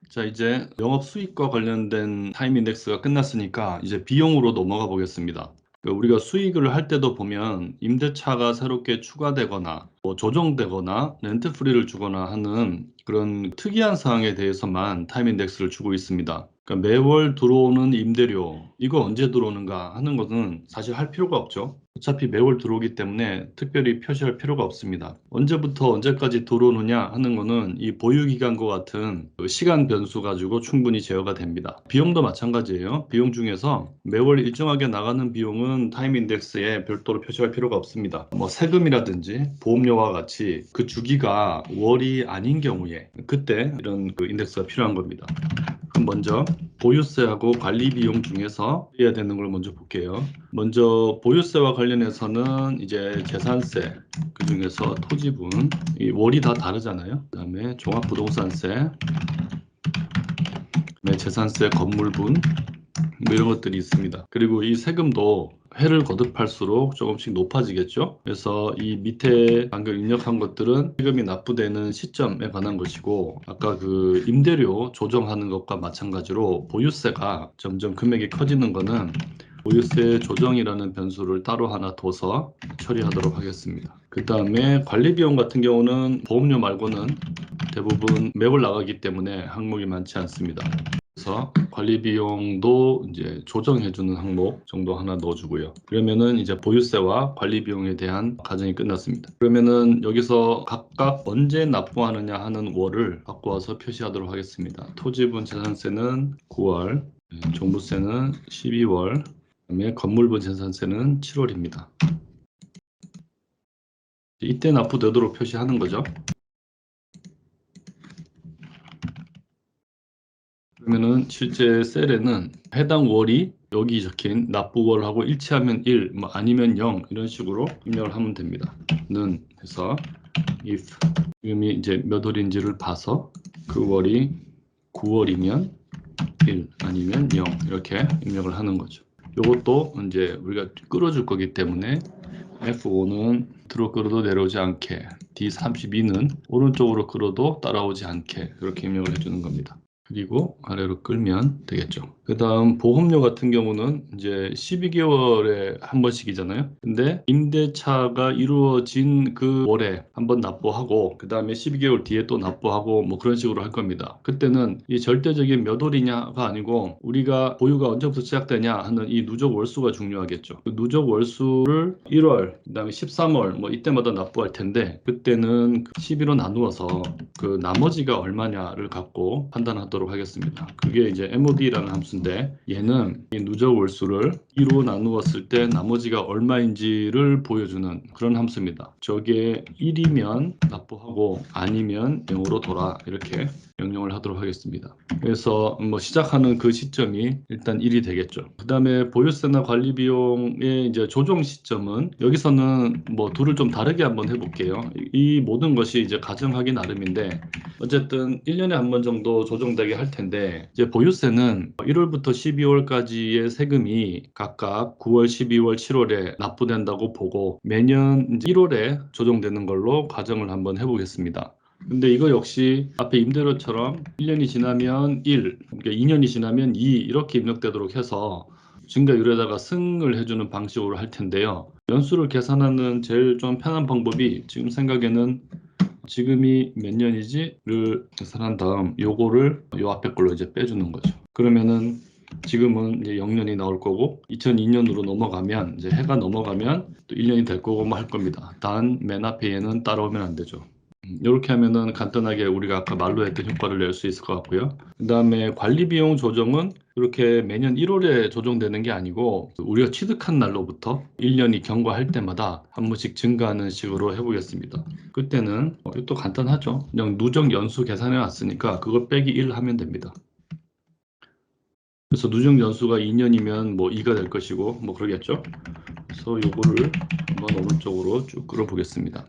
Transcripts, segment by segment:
자, 이제 영업 수익과 관련된 타임 인덱스가 끝났으니까 이제 비용으로 넘어가 보겠습니다. 우리가 수익을 할 때도 보면 임대차가 새롭게 추가되거나 뭐 조정되거나 렌트 프리를 주거나 하는 그런 특이한 사항에 대해서만 타임 인덱스를 주고 있습니다. 그러니까 매월 들어오는 임대료, 이거 언제 들어오는가 하는 것은 사실 할 필요가 없죠. 어차피 매월 들어오기 때문에 특별히 표시할 필요가 없습니다. 언제부터 언제까지 들어오느냐 하는 거는 이 보유기간과 같은 그 시간 변수 가지고 충분히 제어가 됩니다. 비용도 마찬가지예요. 비용 중에서 매월 일정하게 나가는 비용은 타임 인덱스에 별도로 표시할 필요가 없습니다. 뭐 세금이라든지 보험료와 같이 그 주기가 월이 아닌 경우에 그때 이런 그 인덱스가 필요한 겁니다. 그럼 먼저 보유세하고 관리 비용 중에서 해야 되는 걸 먼저 볼게요. 먼저 보유세와 관련해서는 이제 재산세, 그 중에서 토지분, 이 월이 다 다르잖아요. 그다음에 종합부동산세, 그다음에 재산세, 건물분, 뭐 이런 것들이 있습니다. 그리고 이 세금도 해를 거듭할수록 조금씩 높아지겠죠. 그래서 이 밑에 방금 입력한 것들은 세금이 납부되는 시점에 관한 것이고, 아까 그 임대료 조정하는 것과 마찬가지로 보유세가 점점 금액이 커지는 것은 보유세 조정이라는 변수를 따로 하나 둬서 처리하도록 하겠습니다. 그 다음에 관리비용 같은 경우는 보험료 말고는 대부분 매월 나가기 때문에 항목이 많지 않습니다. 그래서 관리 비용도 이제 조정해주는 항목 정도 하나 넣어주고요. 그러면은 이제 보유세와 관리 비용에 대한 과정이 끝났습니다. 그러면은 여기서 각각 언제 납부하느냐 하는 월을 갖고 와서 표시하도록 하겠습니다. 토지분 재산세는 9월, 종부세는 12월, 그다음에 건물분 재산세는 7월입니다. 이때 납부되도록 표시하는 거죠. 그러면은 실제 셀에는 해당 월이 여기 적힌 납부월하고 일치하면 1, 뭐 아니면 0 이런 식으로 입력을 하면 됩니다. 는 해서 if 지금이 이제 몇 월인지를 봐서 그 월이 9월이면 1 아니면 0 이렇게 입력을 하는 거죠. 이것도 이제 우리가 끌어줄 거기 때문에 F5는 밑으로 끌어도 내려오지 않게, D32는 오른쪽으로 끌어도 따라오지 않게 그렇게 입력을 해주는 겁니다. 그리고 아래로 끌면 되겠죠. 그 다음 보험료 같은 경우는 이제 12개월에 한 번씩이잖아요. 근데 임대차가 이루어진 그 월에 한 번 납부하고 그 다음에 12개월 뒤에 또 납부하고 뭐 그런 식으로 할 겁니다. 그때는 이 절대적인 몇 월이냐가 아니고 우리가 보유가 언제부터 시작되냐 하는 이 누적 월수가 중요하겠죠. 그 누적 월수를 1월, 그 다음에 13월 뭐 이때마다 납부할 텐데 그때는 12로 나누어서 그 나머지가 얼마냐를 갖고 판단하도록 하겠습니다. 그게 이제 MOD라는 함수인데 얘는 이 누적 월수를 2로 나누었을 때 나머지가 얼마인지를 보여주는 그런 함수입니다. 저게 1이면 납부하고 아니면 0으로 돌아 이렇게 명령을 하도록 하겠습니다. 그래서 뭐 시작하는 그 시점이 일단 1이 되겠죠. 그 다음에 보유세나 관리 비용의 이제 조정 시점은 여기서는 뭐 둘을 좀 다르게 한번 해볼게요. 이 모든 것이 이제 가정하기 나름인데 어쨌든 1년에 한 번 정도 조정되게 할 텐데 이제 보유세는 1월부터 12월까지의 세금이 각각 9월, 12월, 7월에 납부된다고 보고 매년 이제 1월에 조정되는 걸로 가정을 한번 해보겠습니다. 근데 이거 역시 앞에 임대료처럼 1년이 지나면 1, 그러니까 2년이 지나면 2 이렇게 입력되도록 해서 증가율에다가 승을 해주는 방식으로 할 텐데요. 연수를 계산하는 제일 좀 편한 방법이 지금 생각에는 지금이 몇 년이지를 계산한 다음 요거를 요 앞에 걸로 이제 빼주는 거죠. 그러면은 지금은 이제 0년이 나올 거고 2002년으로 넘어가면 이제 해가 넘어가면 또 1년이 될 거고 뭐 할 겁니다. 단 맨 앞에 얘는 따라오면 안 되죠. 이렇게 하면은 간단하게 우리가 아까 말로 했던 효과를 낼 수 있을 것 같고요. 그 다음에 관리 비용 조정은 이렇게 매년 1월에 조정되는 게 아니고 우리가 취득한 날로부터 1년이 경과할 때마다 한 번씩 증가하는 식으로 해보겠습니다. 그때는 이것도 간단하죠. 그냥 누적 연수 계산해 왔으니까 그거 빼기 1 하면 됩니다. 그래서 누적 연수가 2년이면 뭐 2가 될 것이고 뭐 그러겠죠. 그래서 요거를 한번 오른쪽으로 쭉 끌어 보겠습니다.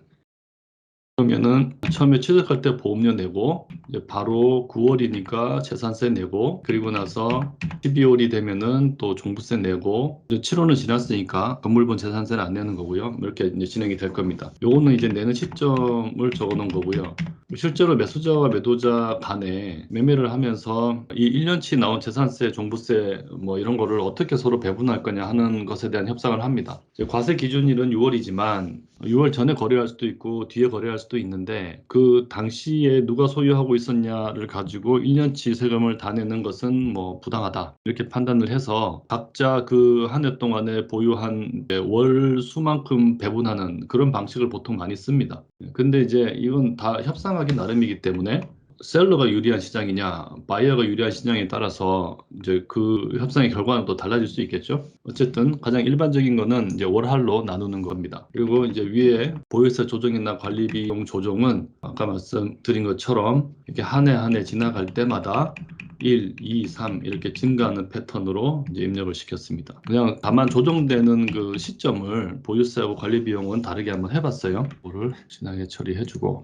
그러면은 처음에 취득할 때 보험료 내고 이제 바로 9월이니까 재산세 내고 그리고 나서 12월이 되면은 또 종부세 내고 이제 7월은 지났으니까 건물분 재산세는 안 내는 거고요. 이렇게 이제 진행이 될 겁니다. 요거는 이제 내는 시점을 적어 놓은 거고요. 실제로 매수자와 매도자 간에 매매를 하면서 이 1년치 나온 재산세, 종부세 뭐 이런 거를 어떻게 서로 배분할 거냐 하는 것에 대한 협상을 합니다. 이제 과세 기준일은 6월이지만 6월 전에 거래할 수도 있고 뒤에 거래할 수도 있는데 그 당시에 누가 소유하고 있었냐를 가지고 1년치 세금을 다 내는 것은 뭐 부당하다 이렇게 판단을 해서 각자 그 한 해 동안에 보유한 월 수만큼 배분하는 그런 방식을 보통 많이 씁니다. 근데 이제 이건 다 협상하기 나름이기 때문에 셀러가 유리한 시장이냐, 바이어가 유리한 시장에 따라서 이제 그 협상의 결과는 또 달라질 수 있겠죠. 어쨌든 가장 일반적인 거는 이제 월할로 나누는 겁니다. 그리고 이제 위에 보유세 조정이나 관리 비용 조정은 아까 말씀드린 것처럼 이렇게 한 해 한 해 지나갈 때마다 1, 2, 3 이렇게 증가하는 패턴으로 이제 입력을 시켰습니다. 그냥 다만 조정되는 그 시점을 보유세하고 관리 비용은 다르게 한번 해봤어요. 이거를 진하게 처리해주고.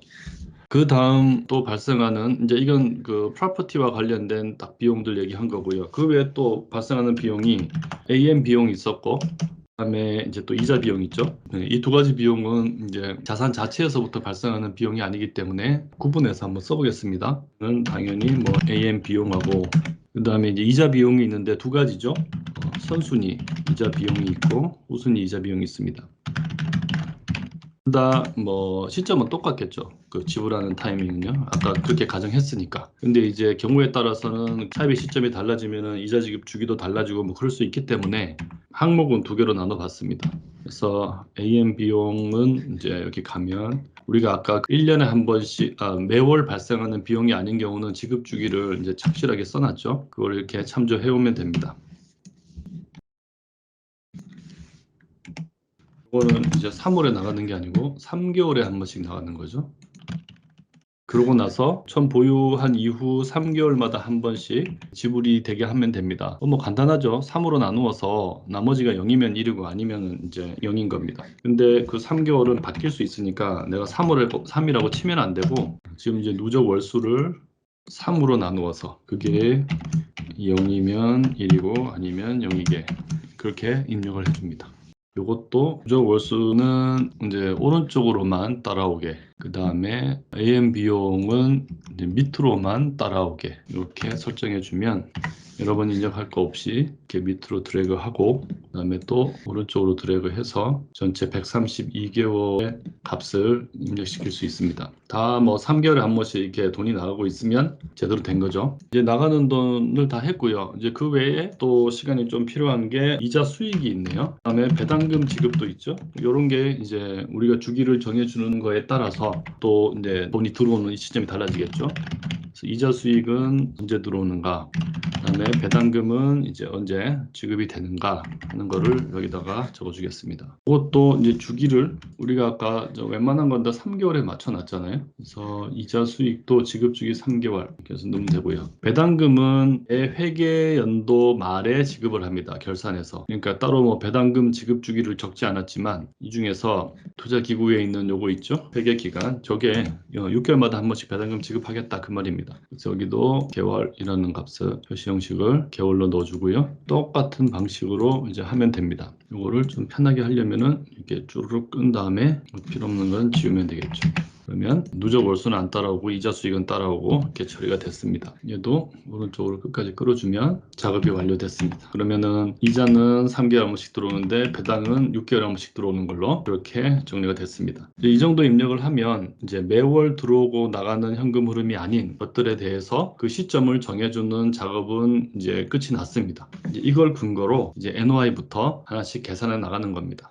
그 다음 또 발생하는 이제 이건 그 프로퍼티와 관련된 딱 비용들 얘기한 거고요. 그 외에 또 발생하는 비용이 AM 비용이 있었고 그다음에 이제 또 이자 비용 있죠. 이 두 가지 비용은 이제 자산 자체에서부터 발생하는 비용이 아니기 때문에 구분해서 한번 써보겠습니다. 는 당연히 뭐 AM 비용하고 그다음에 이제 이자 비용이 있는데 두 가지죠. 선순위 이자 비용이 있고 후순위 이자 비용이 있습니다. 다 뭐 시점은 똑같겠죠. 그 지불하는 타이밍은요. 아까 그렇게 가정했으니까. 근데 이제 경우에 따라서는 차입의 시점이 달라지면은 이자 지급 주기도 달라지고 뭐 그럴 수 있기 때문에 항목은 두 개로 나눠 봤습니다. 그래서 AM 비용은 이제 여기 가면 우리가 아까 1년에 한 번씩 매월 발생하는 비용이 아닌 경우는 지급 주기를 이제 착실하게 써놨죠. 그걸 이렇게 참조해 오면 됩니다. 이거는 이제 3월에 나가는 게 아니고 3개월에 한 번씩 나가는 거죠. 그러고 나서 처음 보유한 이후 3개월마다 한 번씩 지불이 되게 하면 됩니다. 뭐 간단하죠. 3으로 나누어서 나머지가 0이면 1이고 아니면 이제 0인 겁니다. 근데 그 3개월은 바뀔 수 있으니까 내가 3월에 3이라고 치면 안 되고 지금 이제 누적 월수를 3으로 나누어서 그게 0이면 1이고 아니면 0이게 그렇게 입력을 해줍니다. 이것도 누적 월수는 이제 오른쪽으로만 따라오게 그 다음에 AM 비용은 이제 밑으로만 따라오게 이렇게 설정해 주면 여러분 입력할 거 없이 이렇게 밑으로 드래그하고 그 다음에 또 오른쪽으로 드래그해서 전체 132개월의 값을 입력시킬 수 있습니다. 다 뭐 3개월에 한 번씩 이렇게 돈이 나가고 있으면 제대로 된 거죠. 이제 나가는 돈을 다 했고요. 이제 그 외에 또 시간이 좀 필요한 게 이자 수익이 있네요. 그다음에 배당금 지급도 있죠. 이런 게 이제 우리가 주기를 정해주는 거에 따라서 또 이제 돈이 들어오는 시점이 달라지겠죠. 그래서 이자 수익은 언제 들어오는가, 그다음에 배당금은 이제 언제 지급이 되는가 하는 거를 여기다가 적어주겠습니다. 그것도 이제 주기를 우리가 아까 웬만한 건 다 3개월에 맞춰 놨잖아요. 그래서 이자 수익도 지급 주기 3개월 이렇게 해서 넣으면 되고요. 배당금은 매 회계 연도 말에 지급을 합니다. 결산해서. 그러니까 따로 뭐 배당금 지급 주기를 적지 않았지만 이 중에서 투자기구에 있는 요거 있죠? 회계 기간. 저게 6개월마다 한 번씩 배당금 지급하겠다 그 말입니다. 그래서 여기도 개월이라는 값을 표시 형식을 개월로 넣어주고요. 똑같은 방식으로 이제 하면 됩니다. 요거를 좀 편하게 하려면은 이렇게 쭈르륵 끈 다음에 필요 없는 건 지우면 되겠죠. 그러면 누적 월수는 안 따라오고 이자 수익은 따라오고 이렇게 처리가 됐습니다. 얘도 오른쪽으로 끝까지 끌어주면 작업이 완료됐습니다. 그러면은 이자는 3개월 한 번씩 들어오는데 배당은 6개월 한 번씩 들어오는 걸로 이렇게 정리가 됐습니다. 이 정도 입력을 하면 이제 매월 들어오고 나가는 현금 흐름이 아닌 것들에 대해서 그 시점을 정해주는 작업은 이제 끝이 났습니다. 이제 이걸 근거로 이제 NOI부터 하나씩 계산해 나가는 겁니다.